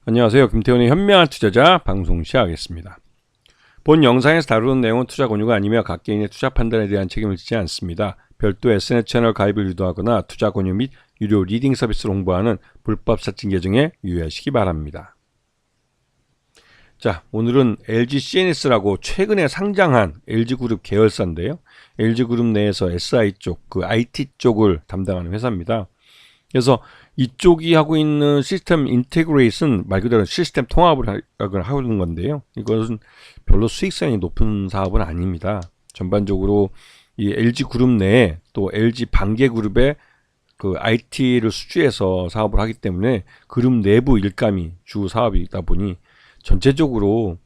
안녕하세요. 김태훈의 현명한 투자자 방송 시작하겠습니다. 본 영상에서 다루는 내용은 투자 권유가 아니며 각 개인의 투자 판단에 대한 책임을 지지 않습니다. 별도 SNS 채널 가입을 유도하거나 투자 권유 및 유료 리딩 서비스를 홍보하는 불법 사칭 계정에 유의하시기 바랍니다. 자, 오늘은 LG CNS라고 최근에 상장한 LG그룹 계열사인데요. LG그룹 내에서 SI 쪽, IT 쪽을 담당하는 회사입니다. 그래서 이쪽이 하고 있는 시스템 인테그레이션, 말 그대로 시스템 통합을 하는 건데요. 이것은 별로 수익성이 높은 사업은 아닙니다. 전반적으로 이 LG 그룹 내에 또 LG 반개그룹의 IT를 수주해서 사업을 하기 때문에 그룹 내부 일감이 주 사업이다 보니 전체적으로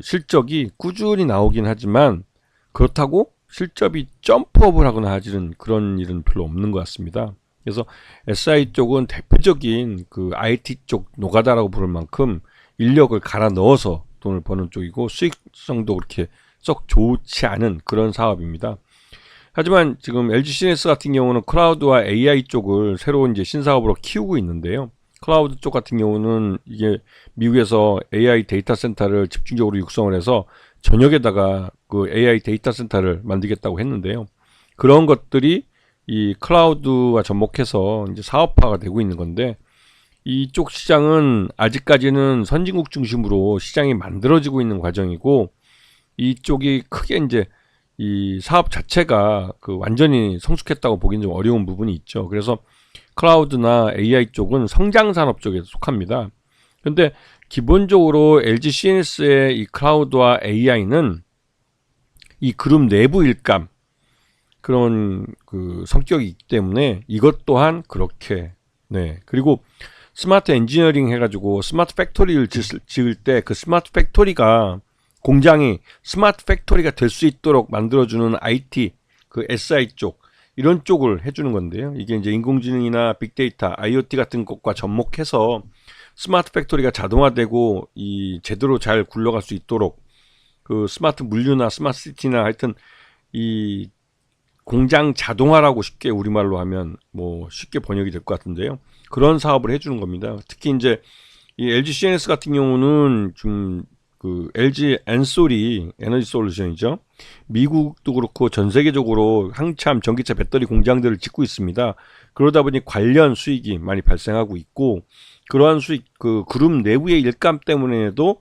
실적이 꾸준히 나오긴 하지만 그렇다고 실적이 점프업을 하거나 하지는 그런 일은 별로 없는 것 같습니다. 그래서 SI 쪽은 대표적인 IT 쪽 노가다라고 부를 만큼 인력을 갈아 넣어서 돈을 버는 쪽이고 수익성도 그렇게 썩 좋지 않은 그런 사업입니다. 하지만 지금 LG CNS 같은 경우는 클라우드와 AI 쪽을 새로운 이제 신사업으로 키우고 있는데요. 클라우드 쪽 같은 경우는 이게 미국에서 AI 데이터 센터를 집중적으로 육성을 해서 전역에다가 AI 데이터 센터를 만들겠다고 했는데요. 그런 것들이 이 클라우드와 접목해서 이제 사업화가 되고 있는 건데, 이쪽 시장은 아직까지는 선진국 중심으로 시장이 만들어지고 있는 과정이고, 이쪽이 크게 이제 이 사업 자체가 완전히 성숙했다고 보기는 좀 어려운 부분이 있죠. 그래서 클라우드나 AI 쪽은 성장 산업 쪽에 속합니다. 근데 기본적으로 LG CNS의 이 클라우드와 AI는 이 그룹 내부 일감, 그런 성격이 있기 때문에 이것 또한 그렇게, 그리고 스마트 엔지니어링 해가지고 스마트 팩토리를 지을 때 그 스마트 팩토리가 공장이 스마트 팩토리가 될 수 있도록 만들어주는 IT, SI 쪽, 이런 쪽을 해주는 건데요. 이게 이제 인공지능이나 빅데이터, IoT 같은 것과 접목해서 스마트 팩토리가 자동화되고 이 제대로 잘 굴러갈 수 있도록 스마트 물류나 스마트 시티나 하여튼 이 공장 자동화라고 쉽게 우리말로 하면 쉽게 번역이 될 것 같은데요. 그런 사업을 해주는 겁니다. 특히 이제 이 LG CNS 같은 경우는 좀 LG 엔솔이 에너지 솔루션이죠. 미국도 그렇고 전 세계적으로 한참 전기차 배터리 공장들을 짓고 있습니다. 그러다 보니 관련 수익이 많이 발생하고 있고, 그러한 수익 그룹 내부의 일감 때문에도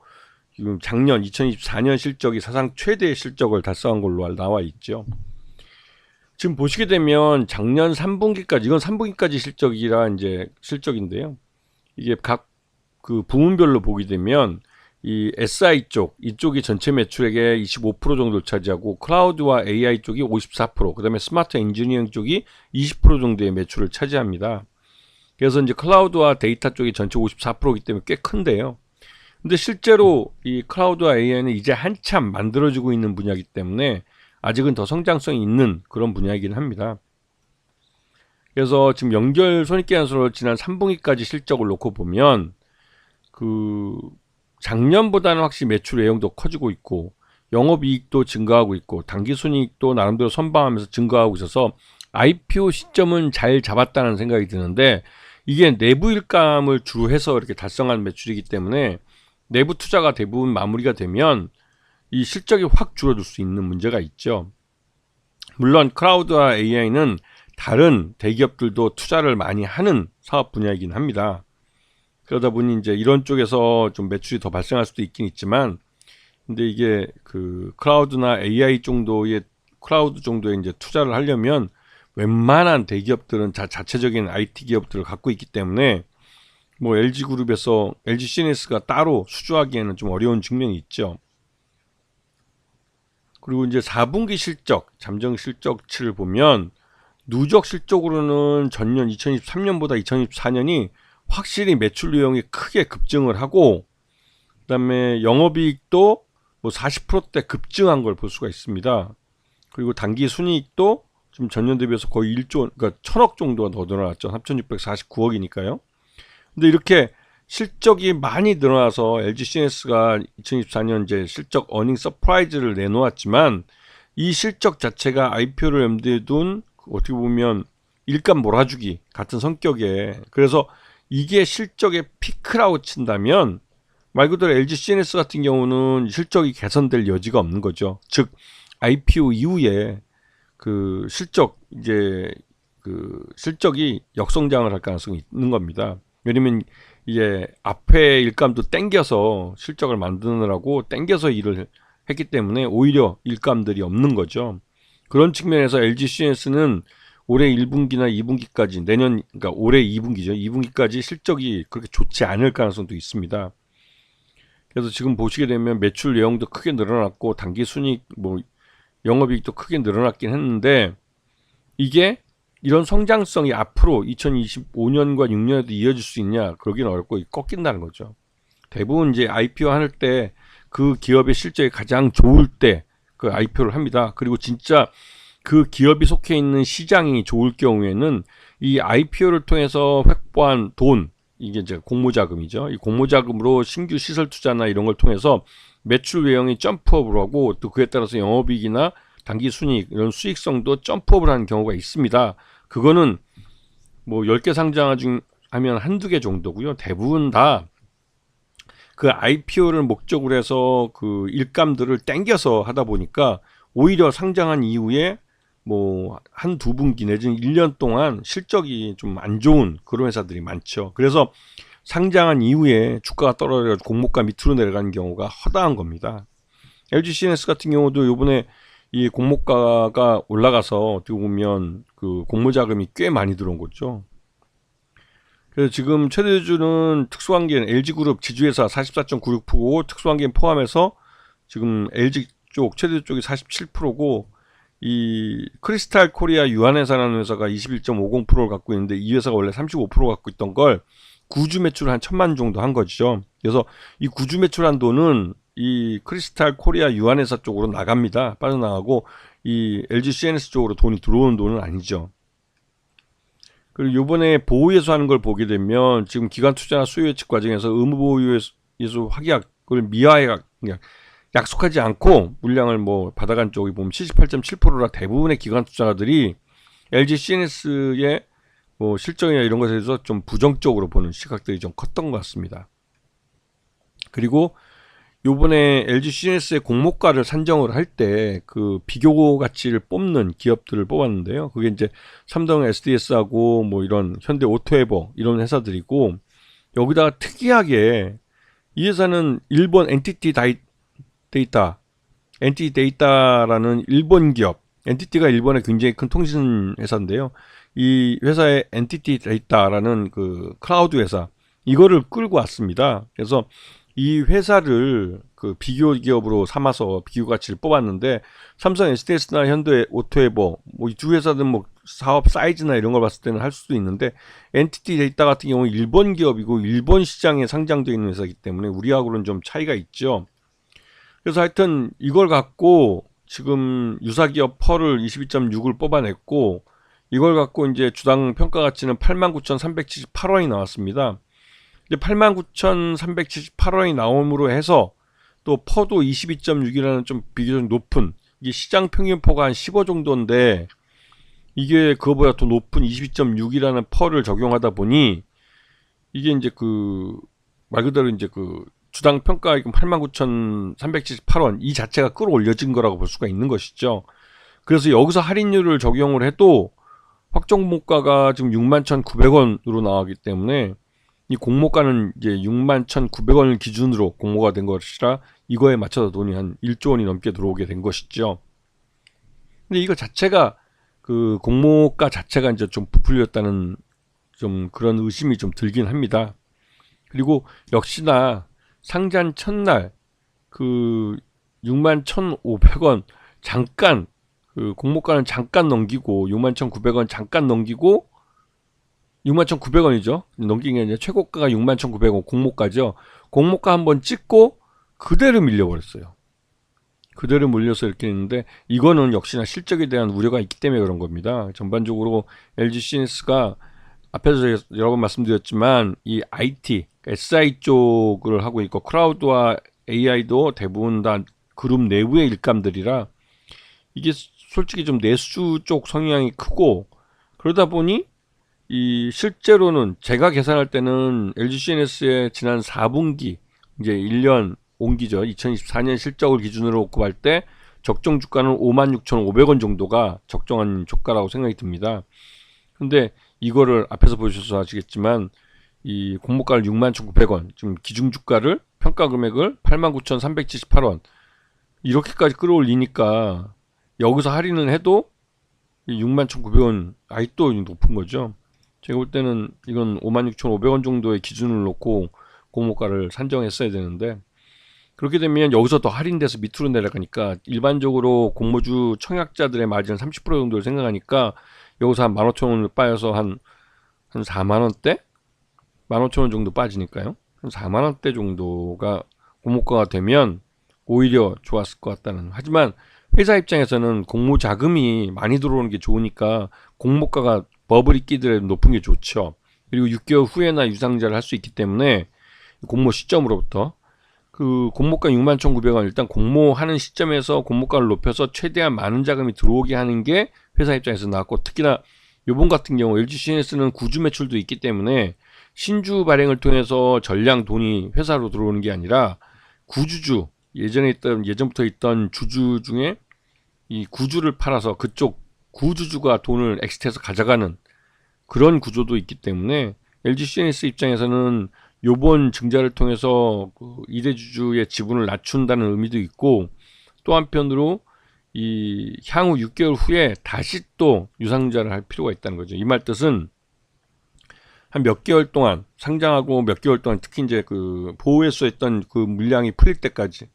지금 작년 2024년 실적이 사상 최대 실적을 달성한 걸로 나와 있죠. 지금 보시게 되면 작년 3분기까지, 이건 3분기까지 실적이라 이제 실적인데요. 이게 각 부문별로 보게 되면 이 SI 쪽, 이쪽이 전체 매출액의 25% 정도를 차지하고 클라우드와 AI 쪽이 54%, 그다음에 스마트 엔지니어링 쪽이 20% 정도의 매출을 차지합니다. 그래서 이제 클라우드와 데이터 쪽이 전체 54%이기 때문에 꽤 큰데요. 근데 실제로 이 클라우드와 AI는 이제 한참 만들어지고 있는 분야이기 때문에 아직은 더 성장성이 있는 그런 분야이긴 합니다. 그래서 지금 연결 손익계산서로 지난 3분기까지 실적을 놓고 보면 작년보다는 확실히 매출 외형도 커지고 있고 영업이익도 증가하고 있고 당기순이익도 나름대로 선방하면서 증가하고 있어서 IPO 시점은 잘 잡았다는 생각이 드는데, 이게 내부 일감을 주로 해서 이렇게 달성한 매출이기 때문에 내부 투자가 대부분 마무리가 되면 이 실적이 확 줄어들 수 있는 문제가 있죠. 물론 클라우드와 AI는 다른 대기업들도 투자를 많이 하는 사업 분야이긴 합니다. 그러다 보니 이제 이런 쪽에서 좀 매출이 더 발생할 수도 있긴 있지만, 근데 이게 클라우드나 AI 정도의 클라우드 정도에 이제 투자를 하려면 웬만한 대기업들은 자체적인 IT 기업들을 갖고 있기 때문에 LG 그룹에서 LG CNS가 따로 수주하기에는 좀 어려운 측면이 있죠. 그리고 이제 4분기 실적, 잠정 실적치를 보면 누적 실적으로는 전년 2023년보다 2024년이 확실히 매출 내용이 크게 급증을 하고, 그다음에 영업이익도 40%대 급증한 걸 볼 수가 있습니다. 그리고 당기 순이익도 지금 전년 대비해서 거의 1조, 그러니까 1000억 정도가 더 늘어났죠. 3649억이니까요. 근데 이렇게 실적이 많이 늘어나서 LG CNS가 2024년 이제 실적 어닝 서프라이즈를 내놓았지만, 이 실적 자체가 IPO를 염두에 둔 어떻게 보면 일감 몰아주기 같은 성격에, 그래서 이게 실적의 피크라고 친다면 말 그대로 LG CNS 같은 경우는 실적이 개선될 여지가 없는 거죠. 즉 IPO 이후에 그 실적이 역성장을 할 가능성이 있는 겁니다. 왜냐면 이제 앞에 일감도 땡겨서 실적을 만드느라고 땡겨서 일을 했기 때문에 오히려 일감들이 없는 거죠. 그런 측면에서 LG CNS는 올해 1분기나 2분기까지 그러니까 올해 2분기죠. 2분기까지 실적이 그렇게 좋지 않을 가능성도 있습니다. 그래서 지금 보시게 되면 매출 내용도 크게 늘어났고 당기 순이익 영업이익도 크게 늘어났긴 했는데 이게 이런 성장성이 앞으로 2025년과 6년에도 이어질 수 있냐? 그러기는 어렵고 꺾인다는 거죠. 대부분 이제 IPO 할 때 그 기업의 실적이 가장 좋을 때 그 IPO를 합니다. 그리고 진짜 그 기업이 속해 있는 시장이 좋을 경우에는 이 IPO를 통해서 확보한 돈, 이게 이제 공모자금이죠. 이 공모자금으로 신규 시설 투자나 이런 걸 통해서 매출 외형이 점프업을 하고 또 그에 따라서 영업이익이나 당기 순이익 이런 수익성도 점프업을 하는 경우가 있습니다. 그거는 뭐 10개 상장하면 한두 개 정도고요. 대부분 다 그 IPO를 목적으로 해서 그 일감들을 땡겨서 하다 보니까 오히려 상장한 이후에 뭐 한두 분기 내지는 1년 동안 실적이 좀 안 좋은 그런 회사들이 많죠. 그래서 상장한 이후에 주가가 떨어져 공모가 밑으로 내려가는 경우가 허다한 겁니다. LG CNS 같은 경우도 요번에 이 공모가가 올라가서 어떻게 보면 그 공모자금이 꽤 많이 들어온 거죠. 그래서 지금 최대주주는 특수환경 LG그룹 지주회사 44.96%고 특수환경 포함해서 지금 LG 쪽 최대주 쪽이 47%고 이 크리스탈 코리아 유한회사라는 회사가 21.50%를 갖고 있는데 이 회사가 원래 35% 갖고 있던 걸 구주 매출 한 1,000만 정도 한 거죠. 그래서 이 구주 매출한 돈은 이 크리스탈 코리아 유한회사 쪽으로 나갑니다. 빠져나가고 이 LG CNS 쪽으로 돈이 들어오는 돈은 아니죠. 그리고 요번에 보호예수 하는 걸 보게 되면 지금 기관 투자나 수요 예측 과정에서 의무 보호예수 확약을 그냥 약속하지 않고 물량을 뭐 받아간 쪽이 보면 78.7%라 대부분의 기관 투자자들이 LG CNS의 뭐 실적이나 이런 것에 대해서 좀 부정적으로 보는 시각들이 좀 컸던 것 같습니다. 그리고 요번에 LG CNS의 공모가를 산정을 할 때 그 비교 가치를 뽑는 기업들을 뽑았는데요. 그게 이제 삼성 SDS하고 뭐 이런 현대 오토에버 이런 회사들이고 여기다가 특이하게 이 회사는 일본 NTT 데이터라는 일본 기업, NTT가 일본의 굉장히 큰 통신 회사인데요. 이 회사의 NTT 데이터라는 그 클라우드 회사 이거를 끌고 왔습니다. 그래서 이 회사를 그 비교 기업으로 삼아서 비교 가치를 뽑았는데 삼성 SDS나 현대 오토에버 뭐 이 두 회사든 뭐 사업 사이즈나 이런 걸 봤을 때는 할 수도 있는데 NTT 데이터 같은 경우는 일본 기업이고 일본 시장에 상장되어 있는 회사이기 때문에 우리하고는 좀 차이가 있죠. 그래서 하여튼 이걸 갖고 지금 유사기업 펄을 22.6을 뽑아냈고 이걸 갖고 이제 주당 평가 가치는 89,378원이 나왔습니다. 이제 89,378원이 나옴으로 해서 또 퍼도 22.6이라는 좀 비교적 높은 이게 시장 평균 퍼가 한 15 정도인데 이게 그거보다 더 높은 22.6이라는 퍼를 적용하다 보니 이게 이제 그 말 그대로 이제 그 주당 평가액은 89,378원 이 자체가 끌어올려진 거라고 볼 수가 있는 것이죠. 그래서 여기서 할인율을 적용을 해도 확정목가가 지금 61,900원으로 나가기 때문에 이 공모가는 이제 61,900원을 기준으로 공모가 된 것이라 이거에 맞춰서 돈이 한 1조 원이 넘게 들어오게 된 것이죠. 근데 이거 자체가 그 공모가 자체가 이제 좀 부풀렸다는 좀 그런 의심이 좀 들긴 합니다. 그리고 역시나 상장 첫날 그 61,500원 잠깐 그 공모가는 잠깐 넘기고 61,900원 잠깐 넘기고 61,900원이죠. 넘긴 게 아니라 최고가가 61,900원 공모가죠. 공모가 한번 찍고 그대로 밀려버렸어요. 그대로 물려서 이렇게 했는데 이거는 역시나 실적에 대한 우려가 있기 때문에 그런 겁니다. 전반적으로 LG CNS가 앞에서 여러 번 말씀드렸지만 이 IT, SI 쪽을 하고 있고 클라우드와 AI도 대부분 다 그룹 내부의 일감들이라 이게 솔직히 좀 내수 쪽 성향이 크고 그러다 보니 이 실제로는 제가 계산할 때는 LG CNS의 지난 4분기 이제 1년 온기죠. 2024년 실적을 기준으로 할 때 적정 주가는 56,500원 정도가 적정한 주가라고 생각이 듭니다. 근데 이거를 앞에서 보셔서 아시겠지만 이 공모가를 61,900원, 지금 기준 주가를 평가 금액을 89,378원 이렇게까지 끌어올리니까 여기서 할인을 해도 61,900원 아직도 높은 거죠. 제가 볼 때는 이건 56,500원 정도의 기준을 놓고 공모가를 산정했어야 되는데 그렇게 되면 여기서 더 할인돼서 밑으로 내려가니까 일반적으로 공모주 청약자들의 마진 30% 정도를 생각하니까 여기서 한 15,000원을 빠져서 한 4만원대? 15,000원 정도 빠지니까요. 한 4만원대 정도가 공모가가 되면 오히려 좋았을 것 같다는. 하지만 회사 입장에서는 공모 자금이 많이 들어오는 게 좋으니까 공모가가 버블이 끼더라도 높은 게 좋죠. 그리고 6개월 후에나 유상자를 할 수 있기 때문에 공모 시점으로부터 그 공모가 61,900원 일단 공모하는 시점에서 공모가를 높여서 최대한 많은 자금이 들어오게 하는 게 회사 입장에서 나왔고 특히나 요번 같은 경우 LG CNS는 구주 매출도 있기 때문에 신주 발행을 통해서 전량 돈이 회사로 들어오는 게 아니라 구주주 예전부터 있던 주주 중에 이 구주를 팔아서 그쪽 구주주가 돈을 엑스트해서 가져가는 그런 구조도 있기 때문에 LG CNS 입장에서는 요번 증자를 통해서 그 이대주주의 지분을 낮춘다는 의미도 있고 또 한편으로 이 향후 6개월 후에 다시 또 유상증자를 할 필요가 있다는 거죠. 이 말 뜻은 한 몇 개월 동안 상장하고 몇 개월 동안 특히 이제 그 보호해서 했던 그 물량이 풀릴 때까지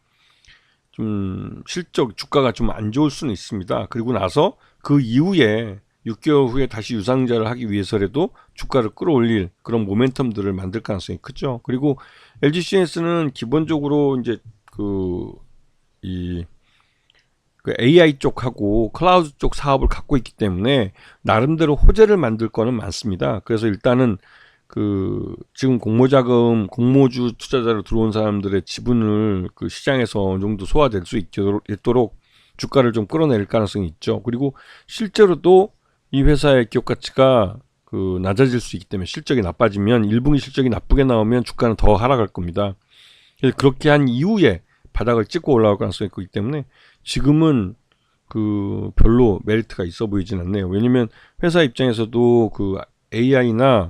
좀 실적 주가가 좀 안 좋을 수는 있습니다. 그리고 나서 그 이후에 6개월 후에 다시 유상증자를 하기 위해서라도 주가를 끌어올릴 그런 모멘텀들을 만들 가능성이 크죠. 그리고 LG CNS는 기본적으로 이제 그 AI 쪽하고 클라우드 쪽 사업을 갖고 있기 때문에 나름대로 호재를 만들 거는 많습니다. 그래서 일단은 그 지금 공모자금, 공모주 투자자로 들어온 사람들의 지분을 그 시장에서 어느 정도 소화될 수 있도록 주가를 좀 끌어낼 가능성이 있죠. 그리고 실제로도 이 회사의 기업 가치가 그 낮아질 수 있기 때문에 실적이 나빠지면 1분기 실적이 나쁘게 나오면 주가는 더 하락할 겁니다. 그래서 그렇게 한 이후에 바닥을 찍고 올라올 가능성이 있기 때문에 지금은 그 별로 메리트가 있어 보이진 않네요. 왜냐면 회사 입장에서도 그 AI나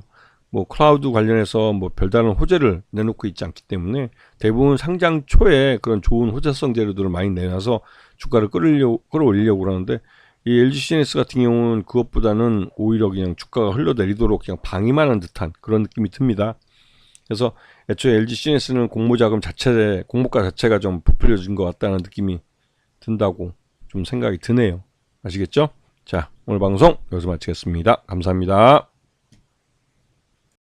뭐 클라우드 관련해서 뭐 별다른 호재를 내놓고 있지 않기 때문에 대부분 상장 초에 그런 좋은 호재성 재료들을 많이 내놔서 주가를 끌어올리려고 그러는데 이 LG CNS 같은 경우는 그것보다는 오히려 그냥 주가가 흘러내리도록 그냥 방임하는 한 듯한 그런 느낌이 듭니다. 그래서 애초에 LG CNS는 공모자금 자체, 공모가 자체가 좀 부풀려진 것 같다는 느낌이 든다고 좀 생각이 드네요. 아시겠죠? 자, 오늘 방송 여기서 마치겠습니다. 감사합니다.